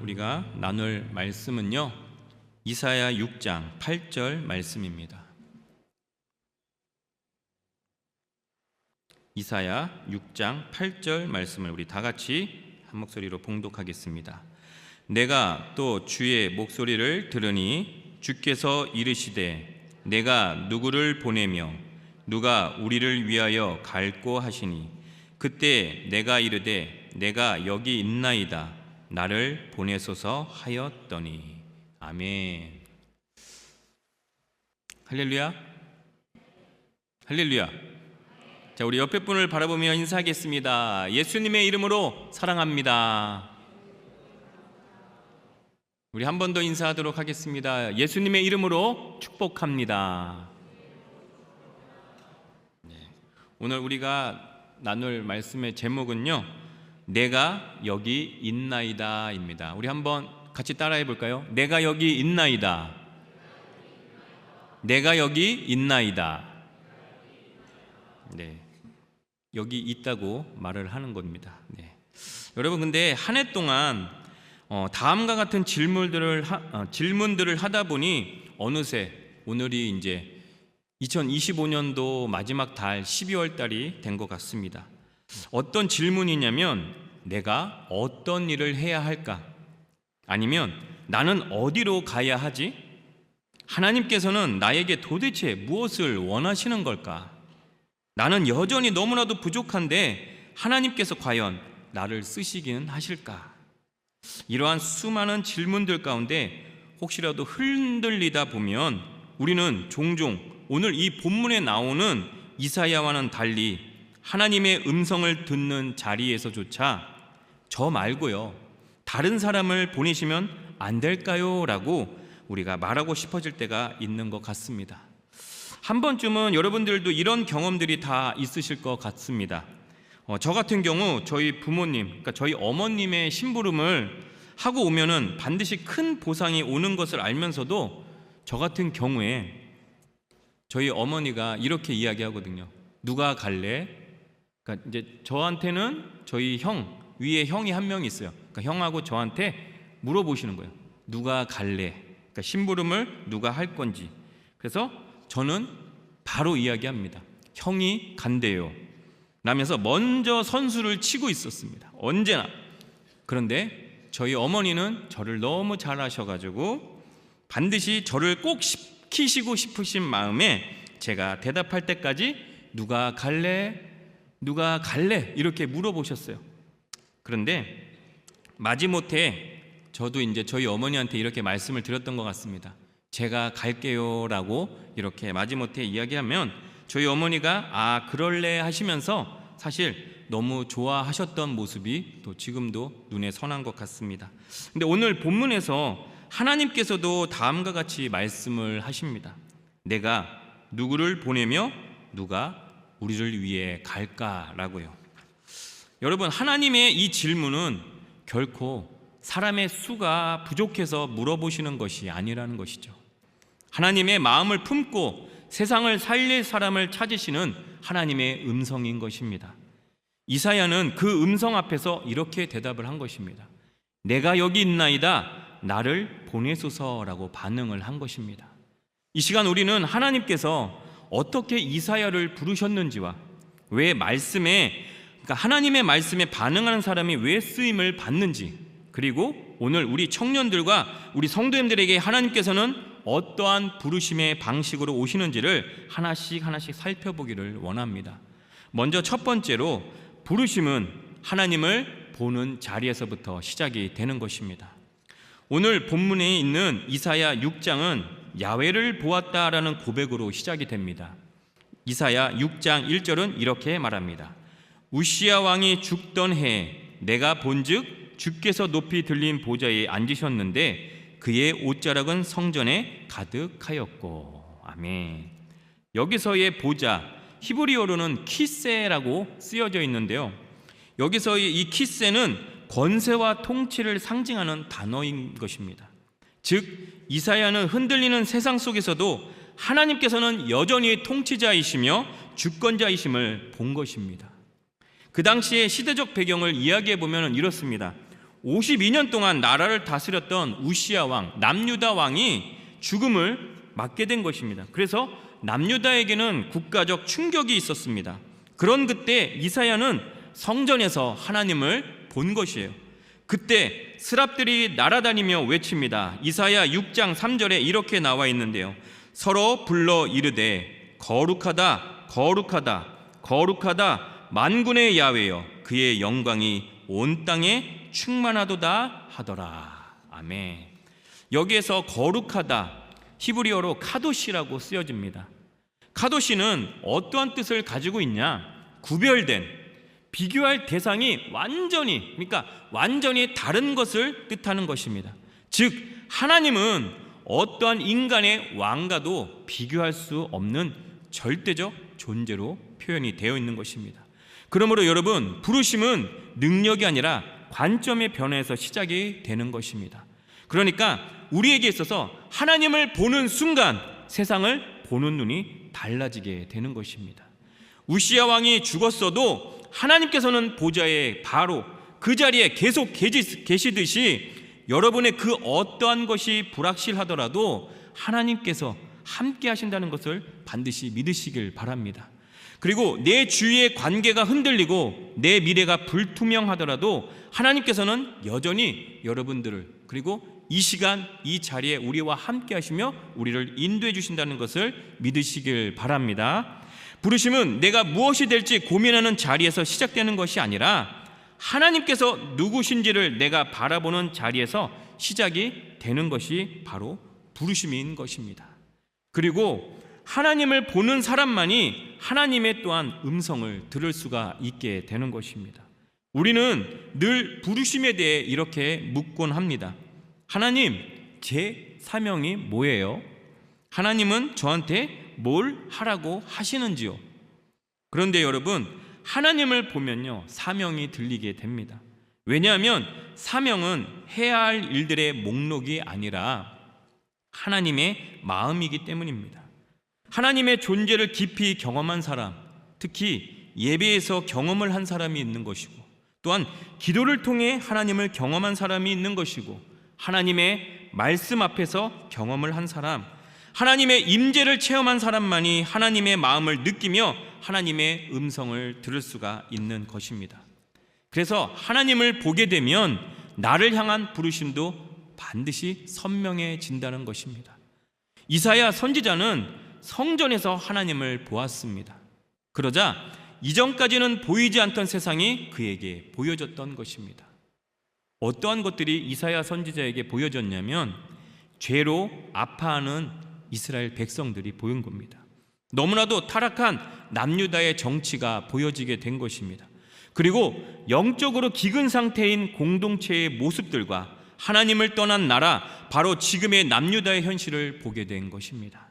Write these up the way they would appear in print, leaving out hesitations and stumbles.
우리가 나눌 말씀은요, 이사야 6장 8절 말씀입니다. 이사야 6장 8절 말씀을 우리 다 같이 한 목소리로 봉독하겠습니다. 내가 또 주의 목소리를 들으니 주께서 이르시되 내가 누구를 보내며 누가 우리를 위하여 갈꼬 하시니 그때 내가 이르되 내가 여기 있나이다 나를 보내소서 하였더니. 아멘. 할렐루야. 할렐루야. 자, 우리 옆에 분을 바라보며 인사하겠습니다. 예수님의 이름으로 사랑합니다. 우리 한 번 더 인사하도록 하겠습니다. 예수님의 이름으로 축복합니다. 네. 오늘 우리가 나눌 말씀의 제목은요, 내가 여기 있나이다 입니다. 우리 한번 같이 따라해 볼까요? 내가 여기 있나이다. 내가 여기 있나이다. 네, 여기 있다고 말을 하는 겁니다. 네. 여러분, 근데 한 해 동안 다음과 같은 질문들을 하다 보니 어느새 오늘이 이제 2025년도 마지막 달 12월 달이 된 것 같습니다. 어떤 질문이냐면 내가 어떤 일을 해야 할까? 아니면 나는 어디로 가야 하지? 하나님께서는 나에게 도대체 무엇을 원하시는 걸까? 나는 여전히 너무나도 부족한데 하나님께서 과연 나를 쓰시긴 하실까? 이러한 수많은 질문들 가운데 혹시라도 흔들리다 보면 우리는 종종 오늘 이 본문에 나오는 이사야와는 달리 하나님의 음성을 듣는 자리에서조차 저 말고요, 다른 사람을 보내시면 안 될까요? 라고 우리가 말하고 싶어질 때가 있는 것 같습니다. 한 번쯤은 여러분들도 이런 경험들이 다 있으실 것 같습니다. 저 같은 경우 저희 부모님, 그러니까 저희 어머님의 심부름을 하고 오면은 반드시 큰 보상이 오는 것을 알면서도 저 같은 경우에 저희 어머니가 이렇게 이야기하거든요. 누가 갈래? 그러니까 이제 저한테는 저희 위에 형이 한 명 있어요. 그러니까 형하고 저한테 물어보시는 거예요. 누가 갈래? 그러니까 심부름을 누가 할 건지. 그래서 저는 바로 이야기합니다. 형이 간대요. 라면서 먼저 선수를 치고 있었습니다. 언제나. 그런데 저희 어머니는 저를 너무 잘 아셔가지고 반드시 저를 꼭 시키시고 싶으신 마음에 제가 대답할 때까지 누가 갈래? 누가 갈래? 이렇게 물어보셨어요. 그런데 마지못해 저도 이제 저희 어머니한테 이렇게 말씀을 드렸던 것 같습니다. 제가 갈게요 라고 이렇게 마지못해 이야기하면 저희 어머니가 그럴래 하시면서 사실 너무 좋아하셨던 모습이 또 지금도 눈에 선한 것 같습니다. 근데 오늘 본문에서 하나님께서도 다음과 같이 말씀을 하십니다. 내가 누구를 보내며 누가 우리를 위해 갈까라고요. 여러분, 하나님의 이 질문은 결코 사람의 수가 부족해서 물어보시는 것이 아니라는 것이죠. 하나님의 마음을 품고 세상을 살릴 사람을 찾으시는 하나님의 음성인 것입니다. 이사야는 그 음성 앞에서 이렇게 대답을 한 것입니다. 내가 여기 있나이다 나를 보내소서라고 반응을 한 것입니다. 이 시간 우리는 하나님께서 어떻게 이사야를 부르셨는지와 왜 그러니까 하나님의 말씀에 반응하는 사람이 왜 쓰임을 받는지, 그리고 오늘 우리 청년들과 우리 성도님들에게 하나님께서는 어떠한 부르심의 방식으로 오시는지를 하나씩 살펴보기를 원합니다. 먼저 첫 번째로 부르심은 하나님을 보는 자리에서부터 시작이 되는 것입니다. 오늘 본문에 있는 이사야 6장은 야훼를 보았다라는 고백으로 시작이 됩니다. 이사야 6장 1절은 이렇게 말합니다. 우시야 왕이 죽던 해에 내가 본즉 주께서 높이 들린 보좌에 앉으셨는데 그의 옷자락은 성전에 가득하였고. 아멘. 여기서의 보좌, 히브리어로는 키세라고 쓰여져 있는데요, 여기서의 이 키세는 권세와 통치를 상징하는 단어인 것입니다. 즉 이사야는 흔들리는 세상 속에서도 하나님께서는 여전히 통치자이시며 주권자이심을 본 것입니다. 그 당시의 시대적 배경을 이야기해 보면 이렇습니다. 52년 동안 나라를 다스렸던 우시야 왕, 남유다 왕이 죽음을 맞게 된 것입니다. 그래서 남유다에게는 국가적 충격이 있었습니다. 그런 그때 이사야는 성전에서 하나님을 본 것이에요. 그때 스랍들이 날아다니며 외칩니다. 이사야 6장 3절에 이렇게 나와 있는데요. 서로 불러 이르되 거룩하다 거룩하다 거룩하다 만군의 야훼여 그의 영광이 온 땅에 충만하도다 하더라. 아멘. 여기에서 거룩하다, 히브리어로 카도시라고 쓰여집니다. 카도시는 어떠한 뜻을 가지고 있냐? 구별된, 비교할 대상이 완전히 다른 것을 뜻하는 것입니다. 즉 하나님은 어떠한 인간의 왕과도 비교할 수 없는 절대적 존재로 표현이 되어 있는 것입니다. 그러므로 여러분, 부르심은 능력이 아니라 관점의 변화에서 시작이 되는 것입니다. 그러니까 우리에게 있어서 하나님을 보는 순간 세상을 보는 눈이 달라지게 되는 것입니다. 우시야 왕이 죽었어도 하나님께서는 보좌에 바로 그 자리에 계속 계시듯이 여러분의 그 어떠한 것이 불확실하더라도 하나님께서 함께 하신다는 것을 반드시 믿으시길 바랍니다. 그리고 내 주위의 관계가 흔들리고 내 미래가 불투명하더라도 하나님께서는 여전히 여러분들을, 그리고 이 시간 이 자리에 우리와 함께 하시며 우리를 인도해 주신다는 것을 믿으시길 바랍니다. 부르심은 내가 무엇이 될지 고민하는 자리에서 시작되는 것이 아니라 하나님께서 누구신지를 내가 바라보는 자리에서 시작이 되는 것이 바로 부르심인 것입니다. 그리고 하나님을 보는 사람만이 하나님의 또한 음성을 들을 수가 있게 되는 것입니다. 우리는 늘 부르심에 대해 이렇게 묻곤 합니다. 하나님, 제 사명이 뭐예요? 하나님은 저한테 뭘 하라고 하시는지요? 그런데 여러분, 하나님을 보면요, 사명이 들리게 됩니다. 왜냐하면 사명은 해야 할 일들의 목록이 아니라 하나님의 마음이기 때문입니다. 하나님의 존재를 깊이 경험한 사람, 특히 예배에서 경험을 한 사람이 있는 것이고, 또한 기도를 통해 하나님을 경험한 사람이 있는 것이고, 하나님의 말씀 앞에서 경험을 한 사람, 하나님의 임재를 체험한 사람만이 하나님의 마음을 느끼며 하나님의 음성을 들을 수가 있는 것입니다. 그래서 하나님을 보게 되면 나를 향한 부르심도 반드시 선명해진다는 것입니다. 이사야 선지자는 성전에서 하나님을 보았습니다. 그러자 이전까지는 보이지 않던 세상이 그에게 보여졌던 것입니다. 어떠한 것들이 이사야 선지자에게 보여졌냐면 죄로 아파하는 이스라엘 백성들이 보인 겁니다. 너무나도 타락한 남유다의 정치가 보여지게 된 것입니다. 그리고 영적으로 기근 상태인 공동체의 모습들과 하나님을 떠난 나라, 바로 지금의 남유다의 현실을 보게 된 것입니다.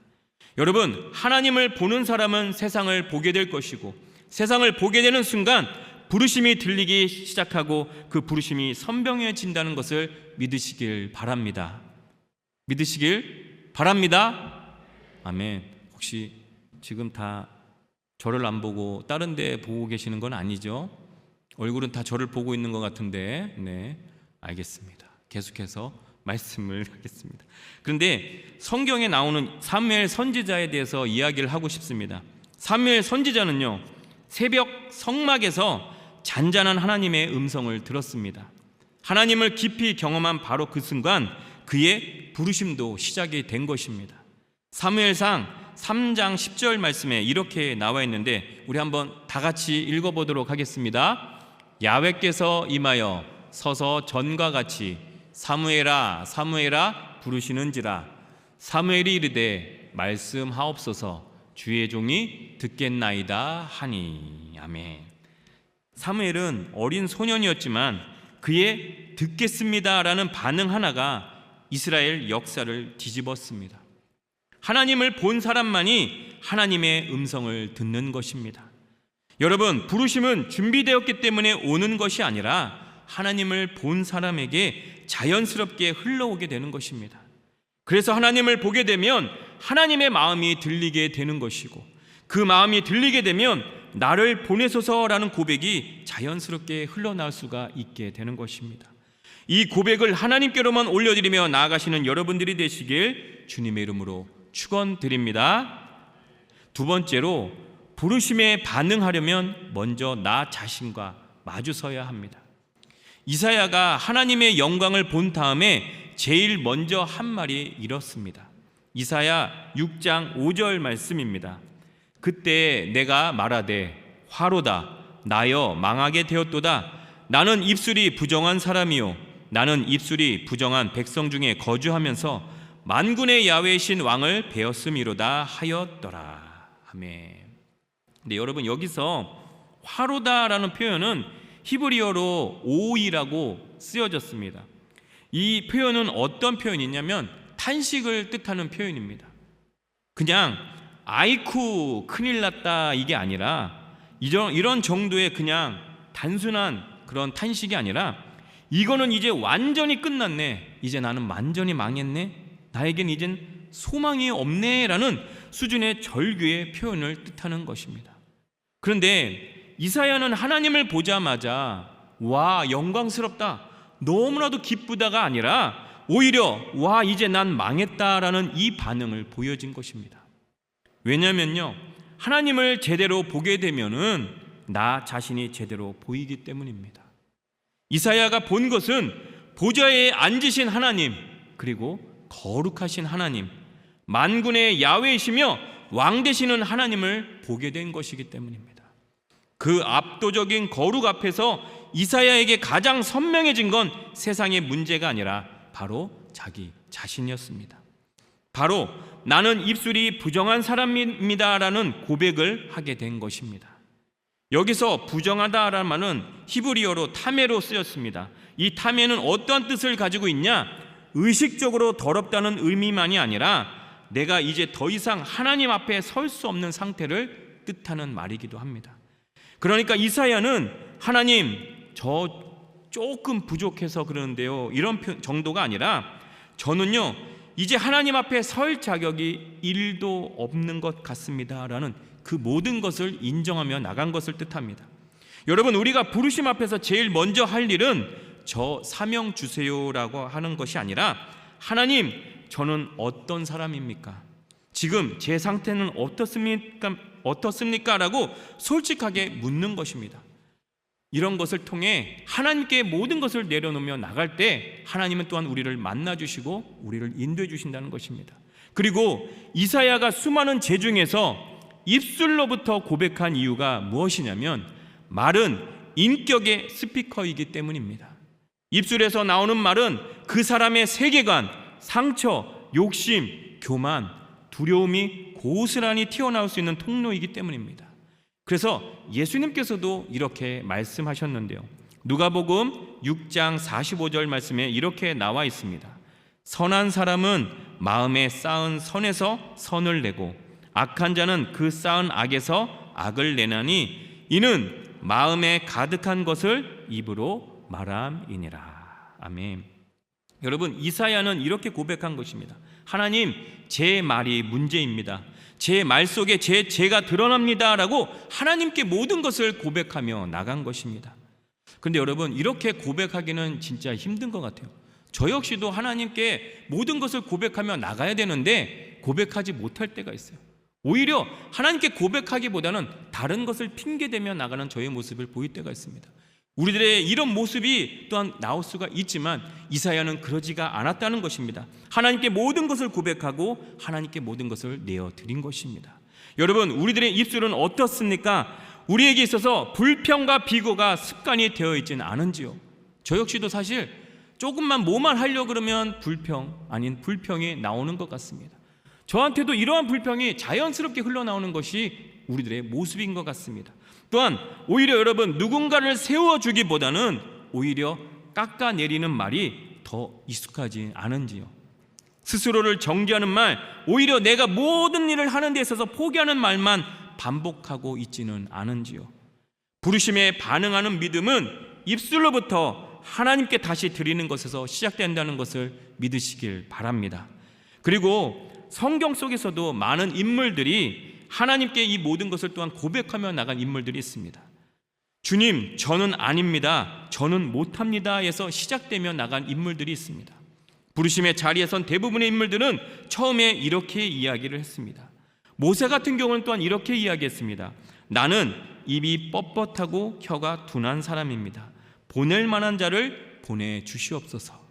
여러분, 하나님을 보는 사람은 세상을 보게 될 것이고, 세상을 보게 되는 순간 부르심이 들리기 시작하고 그 부르심이 선명해진다는 것을 믿으시길 바랍니다. 믿으시길 바랍니다. 아멘. 혹시 지금 다 저를 안 보고 다른 데 보고 계시는 건 아니죠? 얼굴은 다 저를 보고 있는 것 같은데, 네, 알겠습니다. 계속해서 말씀을 하겠습니다. 그런데 성경에 나오는 사무엘 선지자에 대해서 이야기를 하고 싶습니다. 사무엘 선지자는요, 새벽 성막에서 잔잔한 하나님의 음성을 들었습니다. 하나님을 깊이 경험한 바로 그 순간 그의 부르심도 시작이 된 것입니다. 사무엘상 3장 10절 말씀에 이렇게 나와 있는데 우리 한번 다 같이 읽어보도록 하겠습니다. 야훼께서 임하여 서서 전과 같이 사무엘아 사무엘아 부르시는지라. 사무엘이 이르되 말씀하옵소서, 주의 종이 듣겠나이다 하니. 아멘. 사무엘은 어린 소년이었지만 그의 듣겠습니다라는 반응 하나가 이스라엘 역사를 뒤집었습니다. 하나님을 본 사람만이 하나님의 음성을 듣는 것입니다. 여러분, 부르심은 준비되었기 때문에 오는 것이 아니라 하나님을 본 사람에게 자연스럽게 흘러오게 되는 것입니다. 그래서 하나님을 보게 되면 하나님의 마음이 들리게 되는 것이고, 그 마음이 들리게 되면 나를 보내소서라는 고백이 자연스럽게 흘러나올 수가 있게 되는 것입니다. 이 고백을 하나님께로만 올려드리며 나아가시는 여러분들이 되시길 주님의 이름으로 축원드립니다. 두 번째로, 부르심에 반응하려면 먼저 나 자신과 마주서야 합니다. 이사야가 하나님의 영광을 본 다음에 제일 먼저 한 말이 이렇습니다. 이사야 6장 5절 말씀입니다. 그때 내가 말하되 화로다 나여 망하게 되었도다. 나는 입술이 부정한 사람이요 나는 입술이 부정한 백성 중에 거주하면서 만군의 야훼신 왕을 베었음이로다 하였더라. 아멘. 근데 여러분, 여기서 화로다라는 표현은 히브리어로 오이라고 쓰여졌습니다. 이 표현은 어떤 표현이냐면 탄식을 뜻하는 표현입니다. 그냥 아이쿠 큰일 났다 이게 아니라 이런 정도의 그냥 단순한 그런 탄식이 아니라 이거는 이제 완전히 끝났네, 이제 나는 완전히 망했네, 나에겐 이젠 소망이 없네 라는 수준의 절규의 표현을 뜻하는 것입니다. 그런데 이사야는 하나님을 보자마자 와 영광스럽다, 너무나도 기쁘다가 아니라 오히려 와 이제 난 망했다라는 이 반응을 보여진 것입니다. 왜냐면요, 하나님을 제대로 보게 되면은 나 자신이 제대로 보이기 때문입니다. 이사야가 본 것은 보좌에 앉으신 하나님, 그리고 거룩하신 하나님, 만군의 야훼이시며 왕 되시는 하나님을 보게 된 것이기 때문입니다. 그 압도적인 거룩 앞에서 이사야에게 가장 선명해진 건 세상의 문제가 아니라 바로 자기 자신이었습니다. 바로 나는 입술이 부정한 사람입니다라는 고백을 하게 된 것입니다. 여기서 부정하다라는 말은 히브리어로 타메로 쓰였습니다. 이 타메는 어떠한 뜻을 가지고 있냐? 의식적으로 더럽다는 의미만이 아니라 내가 이제 더 이상 하나님 앞에 설 수 없는 상태를 뜻하는 말이기도 합니다. 그러니까 이사야는 하나님 저 조금 부족해서 그러는데요, 이런 정도가 아니라 저는요 이제 하나님 앞에 설 자격이 1도 없는 것 같습니다 라는 그 모든 것을 인정하며 나간 것을 뜻합니다. 여러분, 우리가 부르심 앞에서 제일 먼저 할 일은 저 사명 주세요라고 하는 것이 아니라 하나님 저는 어떤 사람입니까? 지금 제 상태는 어떻습니까? 라고 솔직하게 묻는 것입니다. 이런 것을 통해 하나님께 모든 것을 내려놓으며 나갈 때 하나님은 또한 우리를 만나주시고 우리를 인도해 주신다는 것입니다. 그리고 이사야가 수많은 제 중에서 입술로부터 고백한 이유가 무엇이냐면 말은 인격의 스피커이기 때문입니다. 입술에서 나오는 말은 그 사람의 세계관, 상처, 욕심, 교만, 두려움이 고스란히 튀어나올 수 있는 통로이기 때문입니다. 그래서 예수님께서도 이렇게 말씀하셨는데요, 누가복음 6장 45절 말씀에 이렇게 나와 있습니다. 선한 사람은 마음에 쌓은 선에서 선을 내고 악한 자는 그 쌓은 악에서 악을 내나니 이는 마음에 가득한 것을 입으로 말함이니라. 아멘. 여러분, 이사야는 이렇게 고백한 것입니다. 하나님, 제 말이 문제입니다. 제 말 속에 제가 드러납니다 라고 하나님께 모든 것을 고백하며 나간 것입니다. 그런데 여러분, 이렇게 고백하기는 진짜 힘든 것 같아요. 저 역시도 하나님께 모든 것을 고백하며 나가야 되는데 고백하지 못할 때가 있어요. 오히려 하나님께 고백하기보다는 다른 것을 핑계대며 나가는 저의 모습을 보일 때가 있습니다. 우리들의 이런 모습이 또한 나올 수가 있지만 이사야는 그러지가 않았다는 것입니다. 하나님께 모든 것을 고백하고 하나님께 모든 것을 내어드린 것입니다. 여러분, 우리들의 입술은 어떻습니까? 우리에게 있어서 불평과 비고가 습관이 되어 있지는 않은지요? 저 역시도 사실 조금만 뭐만 하려고 그러면 불평 아닌 불평이 나오는 것 같습니다. 저한테도 이러한 불평이 자연스럽게 흘러나오는 것이 우리들의 모습인 것 같습니다. 또한 오히려 여러분, 누군가를 세워주기보다는 오히려 깎아내리는 말이 더 익숙하지 않은지요? 스스로를 정죄하는 말, 오히려 내가 모든 일을 하는 데 있어서 포기하는 말만 반복하고 있지는 않은지요? 부르심에 반응하는 믿음은 입술로부터 하나님께 다시 드리는 것에서 시작된다는 것을 믿으시길 바랍니다. 그리고 성경 속에서도 많은 인물들이 하나님께 이 모든 것을 또한 고백하며 나간 인물들이 있습니다. 주님, 저는 아닙니다. 저는 못합니다에서 시작되며 나간 인물들이 있습니다. 부르심의 자리에선 대부분의 인물들은 처음에 이렇게 이야기를 했습니다. 모세 같은 경우는 또한 이렇게 이야기했습니다. 나는 입이 뻣뻣하고 혀가 둔한 사람입니다. 보낼 만한 자를 보내주시옵소서.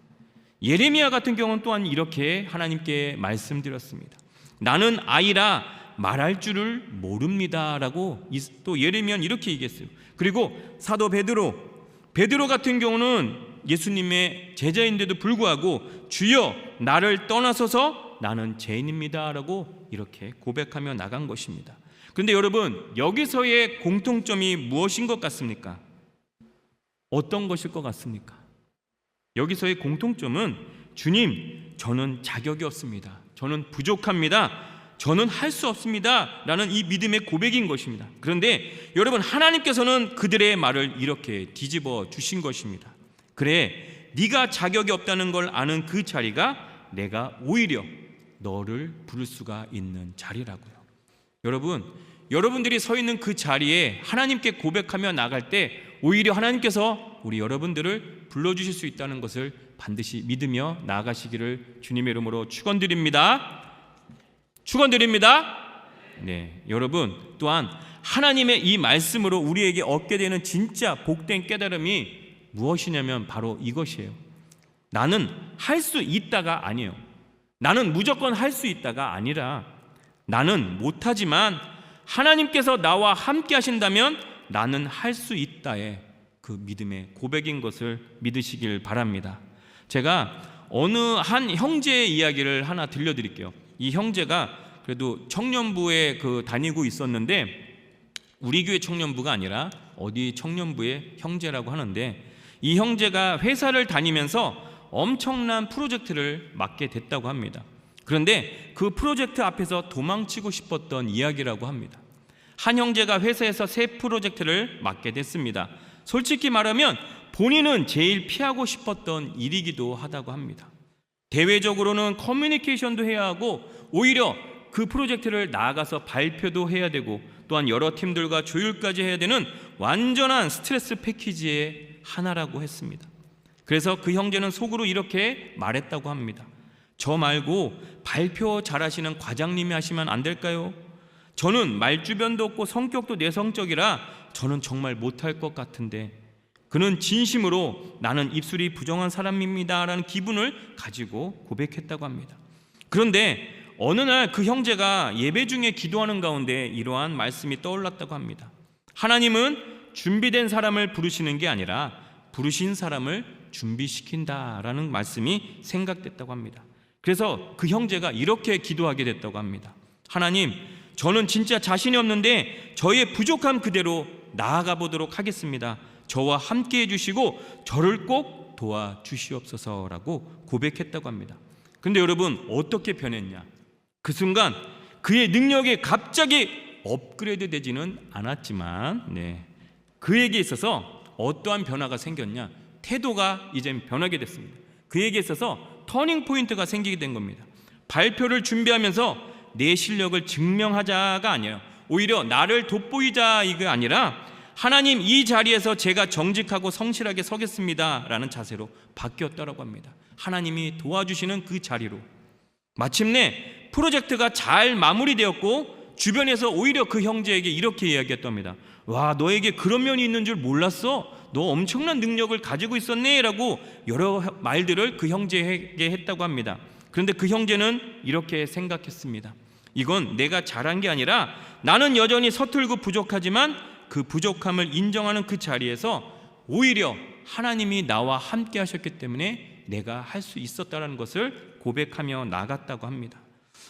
예레미야 같은 경우는 또한 이렇게 하나님께 말씀드렸습니다. 나는 아이라 말할 줄을 모릅니다 라고 또 예레미야는 이렇게 얘기했어요. 그리고 사도 베드로 같은 경우는 예수님의 제자인데도 불구하고 주여 나를 떠나소서 나는 죄인입니다 라고 이렇게 고백하며 나간 것입니다. 그런데 여러분, 여기서의 공통점이 무엇인 것 같습니까? 어떤 것일 것 같습니까? 여기서의 공통점은 주님, 저는 자격이 없습니다. 저는 부족합니다. 저는 할 수 없습니다 라는 이 믿음의 고백인 것입니다. 그런데 여러분, 하나님께서는 그들의 말을 이렇게 뒤집어 주신 것입니다. 그래, 네가 자격이 없다는 걸 아는 그 자리가 내가 오히려 너를 부를 수가 있는 자리라고요. 여러분들이 서 있는 그 자리에 하나님께 고백하며 나갈 때 오히려 하나님께서 우리 여러분들을 불러주실 수 있다는 것을 반드시 믿으며 나아가시기를 주님의 이름으로 축원드립니다. 네, 여러분, 또한 하나님의 이 말씀으로 우리에게 얻게 되는 진짜 복된 깨달음이 무엇이냐면 바로 이것이에요. 나는 할 수 있다가 아니에요. 나는 무조건 할 수 있다가 아니라 나는 못하지만 하나님께서 나와 함께 하신다면 나는 할 수 있다의 그 믿음의 고백인 것을 믿으시길 바랍니다. 제가 어느 한 형제의 이야기를 하나 들려드릴게요. 이 형제가 그래도 청년부에 다니고 있었는데 우리 교회 청년부가 아니라 어디 청년부의 형제라고 하는데 이 형제가 회사를 다니면서 엄청난 프로젝트를 맡게 됐다고 합니다. 그런데 그 프로젝트 앞에서 도망치고 싶었던 이야기라고 합니다. 한 형제가 회사에서 새 프로젝트를 맡게 됐습니다. 솔직히 말하면 본인은 제일 피하고 싶었던 일이기도 하다고 합니다. 대외적으로는 커뮤니케이션도 해야 하고 오히려 그 프로젝트를 나아가서 발표도 해야 되고 또한 여러 팀들과 조율까지 해야 되는 완전한 스트레스 패키지의 하나라고 했습니다. 그래서 그 형제는 속으로 이렇게 말했다고 합니다. 저 말고 발표 잘하시는 과장님이 하시면 안 될까요? 저는 말주변도 없고 성격도 내성적이라 저는 정말 못할 것 같은데 그는 진심으로 나는 입술이 부정한 사람입니다 라는 기분을 가지고 고백했다고 합니다. 그런데 어느 날 그 형제가 예배 중에 기도하는 가운데 이러한 말씀이 떠올랐다고 합니다. 하나님은 준비된 사람을 부르시는 게 아니라 부르신 사람을 준비시킨다라는 말씀이 생각됐다고 합니다. 그래서 그 형제가 이렇게 기도하게 됐다고 합니다. 하나님, 저는 진짜 자신이 없는데 저의 부족함 그대로 나아가 보도록 하겠습니다. 저와 함께 해주시고 저를 꼭 도와주시옵소서라고 고백했다고 합니다. 근데 여러분, 어떻게 변했냐? 그 순간 그의 능력이 갑자기 업그레이드 되지는 않았지만 그에게 있어서 어떠한 변화가 생겼냐? 태도가 이젠 변하게 됐습니다. 그에게 있어서 터닝 포인트가 생기게 된 겁니다. 발표를 준비하면서 내 실력을 증명하자가 아니에요. 오히려 나를 돋보이자가 아니라 하나님, 이 자리에서 제가 정직하고 성실하게 서겠습니다 라는 자세로 바뀌었다고 합니다. 하나님이 도와주시는 그 자리로 마침내 프로젝트가 잘 마무리되었고 주변에서 오히려 그 형제에게 이렇게 이야기했답니다. 와, 너에게 그런 면이 있는 줄 몰랐어. 너 엄청난 능력을 가지고 있었네 라고 여러 말들을 그 형제에게 했다고 합니다. 그런데 그 형제는 이렇게 생각했습니다. 이건 내가 잘한 게 아니라 나는 여전히 서툴고 부족하지만 그 부족함을 인정하는 그 자리에서 오히려 하나님이 나와 함께 하셨기 때문에 내가 할 수 있었다는 것을 고백하며 나갔다고 합니다.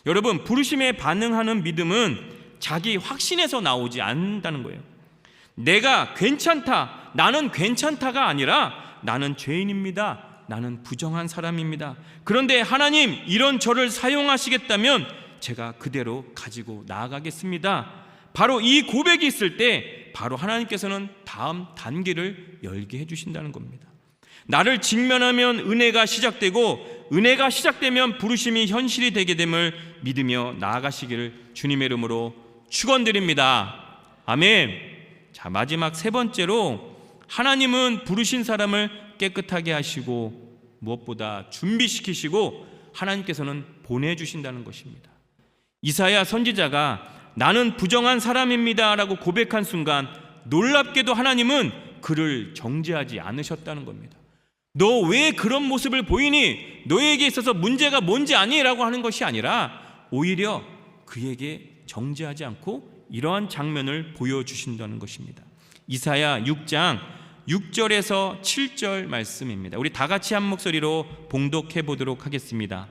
여러분, 부르심에 반응하는 믿음은 자기 확신에서 나오지 않는다는 거예요. 내가 괜찮다, 나는 괜찮다가 아니라 나는 죄인입니다, 나는 부정한 사람입니다. 그런데 하나님, 이런 저를 사용하시겠다면 제가 그대로 가지고 나아가겠습니다. 바로 이 고백이 있을 때 바로 하나님께서는 다음 단계를 열게 해주신다는 겁니다. 나를 직면하면 은혜가 시작되고 은혜가 시작되면 부르심이 현실이 되게 됨을 믿으며 나아가시기를 주님의 이름으로 축원드립니다. 아멘. 자, 마지막 세 번째로 하나님은 부르신 사람을 깨끗하게 하시고 무엇보다 준비시키시고 하나님께서는 보내주신다는 것입니다. 이사야 선지자가 나는 부정한 사람입니다 라고 고백한 순간 놀랍게도 하나님은 그를 정죄하지 않으셨다는 겁니다. 너 왜 그런 모습을 보이니? 너에게 있어서 문제가 뭔지 아니? 라고 하는 것이 아니라 오히려 그에게 정죄하지 않고 이러한 장면을 보여주신다는 것입니다. 이사야 6장 6절에서 7절 말씀입니다. 우리 다 같이 한 목소리로 봉독해 보도록 하겠습니다.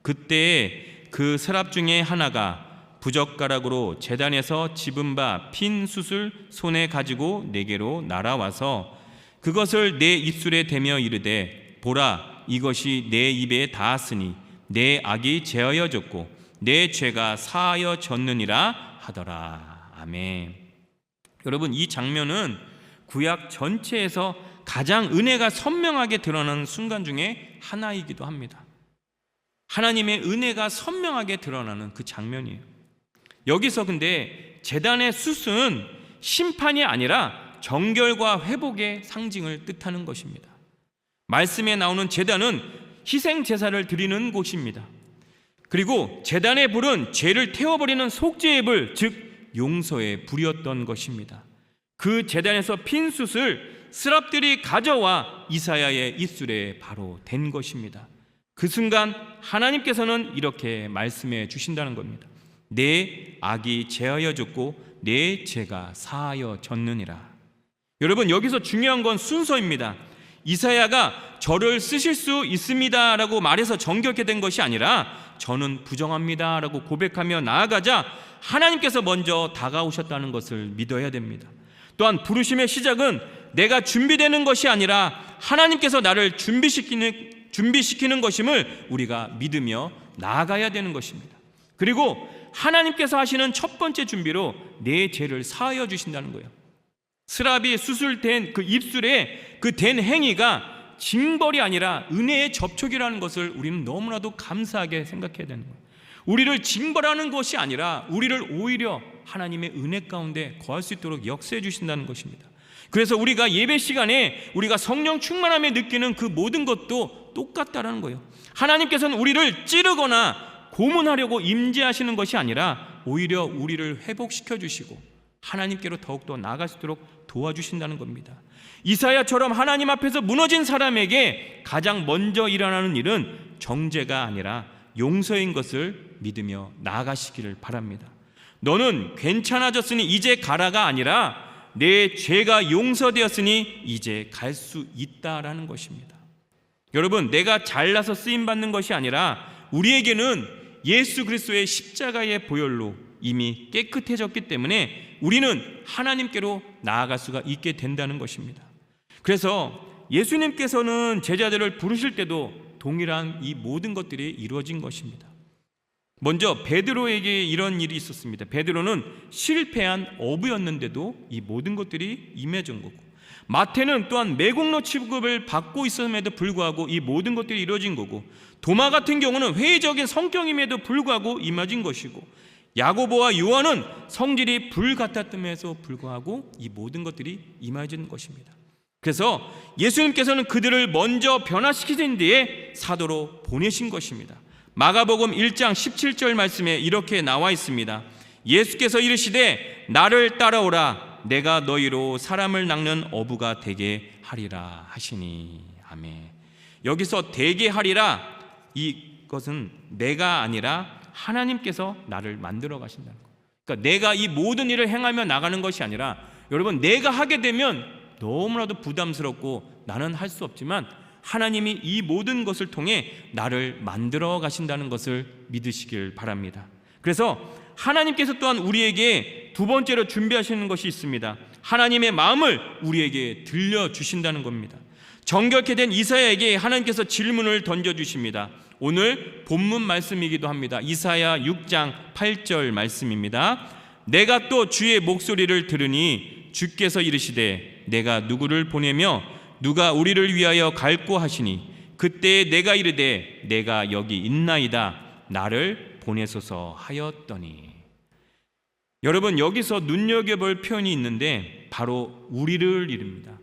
그때 그 서랍 중에 하나가 부젓가락으로 제단에서 집은 바 핀 숯을 손에 가지고 내게로 날아와서 그것을 내 입술에 대며 이르되 보라 이것이 내 입에 닿았으니 내 악이 제하여졌고 내 죄가 사하여졌느니라 하더라. 아멘. 여러분, 이 장면은 구약 전체에서 가장 은혜가 선명하게 드러나는 순간 중에 하나이기도 합니다. 하나님의 은혜가 선명하게 드러나는 그 장면이에요. 여기서 근데 제단의 숯은 심판이 아니라 정결과 회복의 상징을 뜻하는 것입니다. 말씀에 나오는 제단은 희생 제사를 드리는 곳입니다. 그리고 제단의 불은 죄를 태워버리는 속죄의 불, 즉 용서의 불이었던 것입니다. 그 제단에서 핀 숯을 스랍들이 가져와 이사야의 입술에 바로 댄 것입니다. 그 순간 하나님께서는 이렇게 말씀해 주신다는 겁니다. 내 악이 제하여졌고 내 죄가 사하여졌느니라. 여러분, 여기서 중요한 건 순서입니다. 이사야가 저를 쓰실 수 있습니다 라고 말해서 정결케 된 것이 아니라 저는 부정합니다 라고 고백하며 나아가자 하나님께서 먼저 다가오셨다는 것을 믿어야 됩니다. 또한 부르심의 시작은 내가 준비되는 것이 아니라 하나님께서 나를 준비시키는 것임을 우리가 믿으며 나아가야 되는 것입니다. 그리고 하나님께서 하시는 첫 번째 준비로 내 죄를 사하여 주신다는 거예요. 스랍이 수술된 그 입술에 그 된 행위가 징벌이 아니라 은혜의 접촉이라는 것을 우리는 너무나도 감사하게 생각해야 되는 거예요. 우리를 징벌하는 것이 아니라 우리를 오히려 하나님의 은혜 가운데 거할 수 있도록 역사해 주신다는 것입니다. 그래서 우리가 예배 시간에 우리가 성령 충만함에 느끼는 그 모든 것도 똑같다라는 거예요. 하나님께서는 우리를 찌르거나 고문하려고 임재하시는 것이 아니라 오히려 우리를 회복시켜 주시고 하나님께로 더욱더 나아갈 수 있도록 도와주신다는 겁니다. 이사야처럼 하나님 앞에서 무너진 사람에게 가장 먼저 일어나는 일은 정죄가 아니라 용서인 것을 믿으며 나아가시기를 바랍니다. 너는 괜찮아졌으니 이제 가라가 아니라 내 죄가 용서되었으니 이제 갈 수 있다라는 것입니다. 여러분, 내가 잘나서 쓰임받는 것이 아니라 우리에게는 예수 그리스도의 십자가의 보혈로 이미 깨끗해졌기 때문에 우리는 하나님께로 나아갈 수가 있게 된다는 것입니다. 그래서 예수님께서는 제자들을 부르실 때도 동일한 이 모든 것들이 이루어진 것입니다. 먼저 베드로에게 이런 일이 있었습니다. 베드로는 실패한 어부였는데도 이 모든 것들이 임해진 거고, 마태는 또한 매국노 취급을 받고 있음에도 불구하고 이 모든 것들이 이루어진 거고, 도마 같은 경우는 회의적인 성격임에도 불구하고 임해진 것이고, 야고보와 요한은 성질이 불 같았음에도 불구하고 이 모든 것들이 임해진 것입니다. 그래서 예수님께서는 그들을 먼저 변화시키신 뒤에 사도로 보내신 것입니다. 마가복음 1장 17절 말씀에 이렇게 나와 있습니다. 예수께서 이르시되 나를 따라오라 내가 너희로 사람을 낚는 어부가 되게 하리라 하시니. 아멘. 여기서 되게 하리라, 이것은 내가 아니라 하나님께서 나를 만들어 가신다는 거예요. 그러니까 내가 이 모든 일을 행하며 나가는 것이 아니라, 여러분, 내가 하게 되면 너무나도 부담스럽고 나는 할 수 없지만 하나님이 이 모든 것을 통해 나를 만들어 가신다는 것을 믿으시길 바랍니다. 그래서 하나님께서 또한 우리에게 두 번째로 준비하시는 것이 있습니다. 하나님의 마음을 우리에게 들려주신다는 겁니다. 정결케 된 이사야에게 하나님께서 질문을 던져주십니다. 오늘 본문 말씀이기도 합니다. 이사야 6장 8절 말씀입니다. 내가 또 주의 목소리를 들으니 주께서 이르시되 내가 누구를 보내며 누가 우리를 위하여 갈고 하시니 그때 내가 이르되 내가 여기 있나이다 나를 보내소서 하였더니. 여러분, 여기서 눈여겨볼 표현이 있는데 바로 우리를 이릅니다.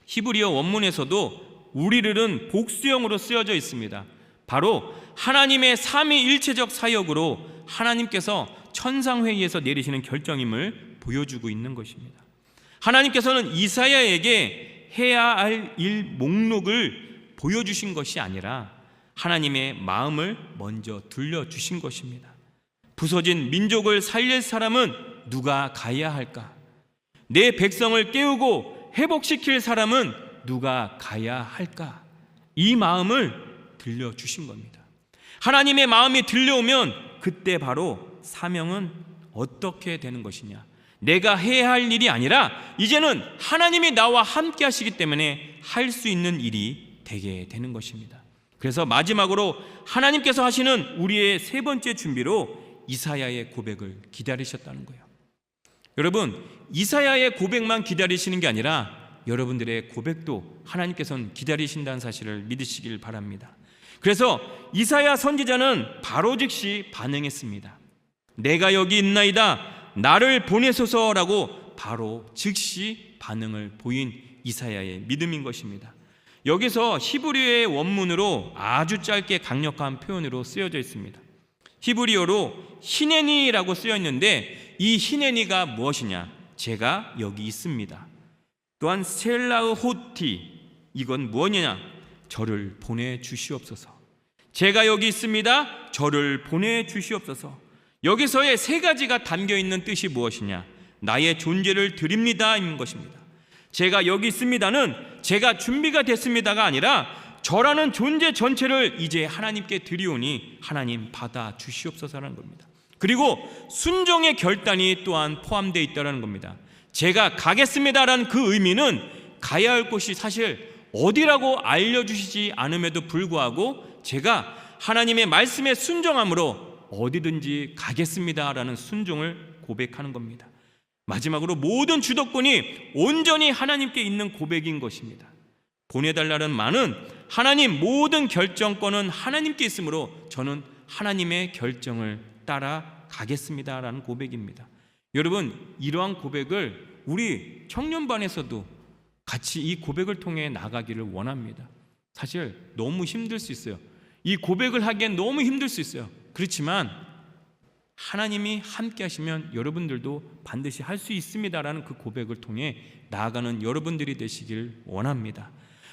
히브리어 원문에서도 우리를은 복수형으로 쓰여져 있습니다. 바로 하나님의 삼위일체적 사역으로 하나님께서 천상회의에서 내리시는 결정임을 보여주고 있는 것입니다. 하나님께서는 이사야에게 해야 할 일 목록을 보여주신 것이 아니라 하나님의 마음을 먼저 들려주신 것입니다. 부서진 민족을 살릴 사람은 누가 가야 할까? 내 백성을 깨우고 회복시킬 사람은 누가 가야 할까? 이 마음을 들려주신 겁니다. 하나님의 마음이 들려오면 그때 바로 사명은 어떻게 되는 것이냐? 내가 해야 할 일이 아니라 이제는 하나님이 나와 함께 하시기 때문에 할 수 있는 일이 되게 되는 것입니다. 그래서 마지막으로 하나님께서 하시는 우리의 세 번째 준비로 이사야의 고백을 기다리셨다는 거예요. 여러분, 이사야의 고백만 기다리시는 게 아니라 여러분들의 고백도 하나님께서는 기다리신다는 사실을 믿으시길 바랍니다. 그래서 이사야 선지자는 바로 즉시 반응했습니다. 내가 여기 있나이다, 나를 보내소서라고 바로 즉시 반응을 보인 이사야의 믿음인 것입니다. 여기서 히브리어의 원문으로 아주 짧게 강력한 표현으로 쓰여져 있습니다. 히브리어로 히네니라고 쓰여 있는데 이 히네니가 무엇이냐? 제가 여기 있습니다. 또한 셀라흐 호티, 이건 무엇이냐? 저를 보내주시옵소서. 제가 여기 있습니다. 저를 보내주시옵소서. 여기서의 세 가지가 담겨있는 뜻이 무엇이냐? 나의 존재를 드립니다인 것입니다. 제가 여기 있습니다는 제가 준비가 됐습니다가 아니라 저라는 존재 전체를 이제 하나님께 드리오니 하나님 받아 주시옵소서라는 겁니다. 그리고 순종의 결단이 또한 포함되어 있다는 겁니다. 제가 가겠습니다라는 그 의미는 가야 할 곳이 사실 어디라고 알려주시지 않음에도 불구하고 제가 하나님의 말씀에 순종함으로 어디든지 가겠습니다라는 순종을 고백하는 겁니다. 마지막으로 모든 주도권이 온전히 하나님께 있는 고백인 것입니다. 보내달라는 말은 하나님 모든 결정권은 하나님께 있으므로 저는 하나님의 결정을 따라가겠습니다라는 고백입니다. 여러분, 이러한 고백을 우리 청년반에서도 같이 이 고백을 통해 나가기를 원합니다. 사실 너무 힘들 수 있어요. 이 고백을 하기엔 너무 힘들 수 있어요. 그렇지만 하나님이 함께 하시면 여러분들도 반드시 할 수 있습니다라는 그 고백을 통해 나아가는 여러분들이 되시길 원합니다.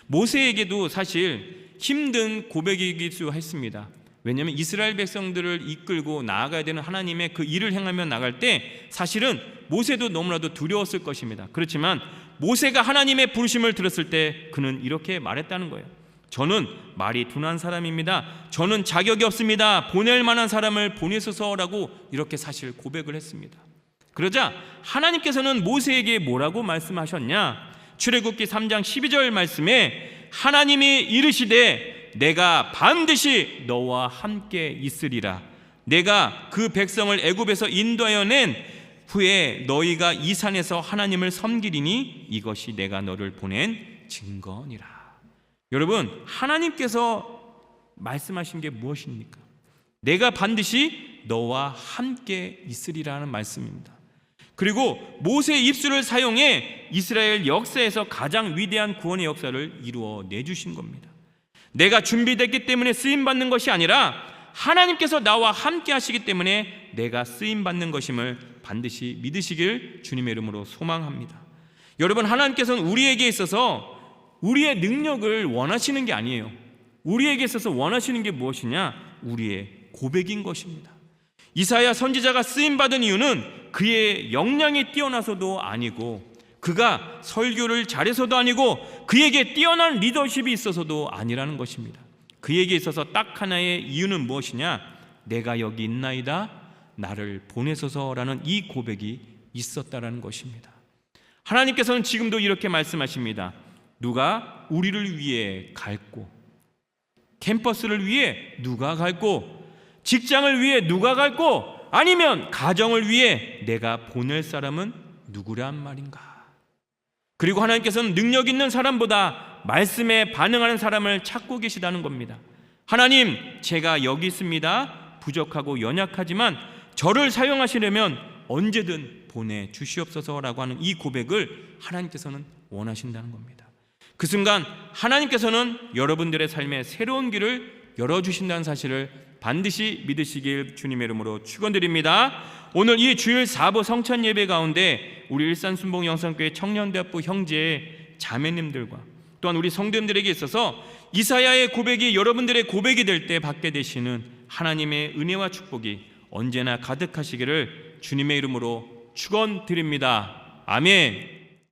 모세에게도 사실 힘든 고백이기도 했습니다. 왜냐하면 이스라엘 백성들을 이끌고 나아가야 되는 하나님의 그 일을 행하며 나갈 때 사실은 모세도 너무나도 두려웠을 것입니다. 그렇지만 모세가 하나님의 부르심을 들었을 때 그는 이렇게 말했다는 거예요. 저는 말이 둔한 사람입니다. 저는 자격이 없습니다. 보낼 만한 사람을 보내소서라고 이렇게 사실 고백을 했습니다. 그러자 하나님께서는 모세에게 뭐라고 말씀하셨냐? 출애굽기 3장 12절 말씀에 하나님이 이르시되 내가 반드시 너와 함께 있으리라. 내가 그 백성을 애굽에서 인도하여 낸 후에 너희가 이 산에서 하나님을 섬기리니 이것이 내가 너를 보낸 증거니라. 여러분, 하나님께서 말씀하신 게 무엇입니까? 내가 반드시 너와 함께 있으리라는 말씀입니다. 그리고 모세의 입술을 사용해 이스라엘 역사에서 가장 위대한 구원의 역사를 이루어 내주신 겁니다. 내가 준비됐기 때문에 쓰임받는 것이 아니라 하나님께서 나와 함께 하시기 때문에 내가 쓰임받는 것임을 반드시 믿으시길 주님의 이름으로 소망합니다. 여러분, 하나님께서는 우리에게 있어서 우리의 능력을 원하시는 게 아니에요. 우리에게 있어서 원하시는 게 무엇이냐? 우리의 고백인 것입니다. 이사야 선지자가 쓰임받은 이유는 그의 역량이 뛰어나서도 아니고 그가 설교를 잘해서도 아니고 그에게 뛰어난 리더십이 있어서도 아니라는 것입니다. 그에게 있어서 딱 하나의 이유는 무엇이냐? 내가 여기 있나이다, 나를 보내소서라는 이 고백이 있었다라는 것입니다. 하나님께서는 지금도 이렇게 말씀하십니다. 누가 우리를 위해 갈고, 캠퍼스를 위해 누가 갈고, 직장을 위해 누가 갈고, 아니면 가정을 위해 내가 보낼 사람은 누구란 말인가? 그리고 하나님께서는 능력 있는 사람보다 말씀에 반응하는 사람을 찾고 계시다는 겁니다. 하나님, 제가 여기 있습니다. 부족하고 연약하지만 저를 사용하시려면 언제든 보내주시옵소서라고 하는 이 고백을 하나님께서는 원하신다는 겁니다. 그 순간 하나님께서는 여러분들의 삶에 새로운 길을 열어주신다는 사실을 반드시 믿으시길 주님의 이름으로 축원드립니다. 오늘 이 주일 4부 성찬 예배 가운데 우리 일산순복 영성교회 청년대학부 형제 자매님들과 또한 우리 성도님들에게 있어서 이사야의 고백이 여러분들의 고백이 될 때 받게 되시는 하나님의 은혜와 축복이 언제나 가득하시기를 주님의 이름으로 축원드립니다. 아멘.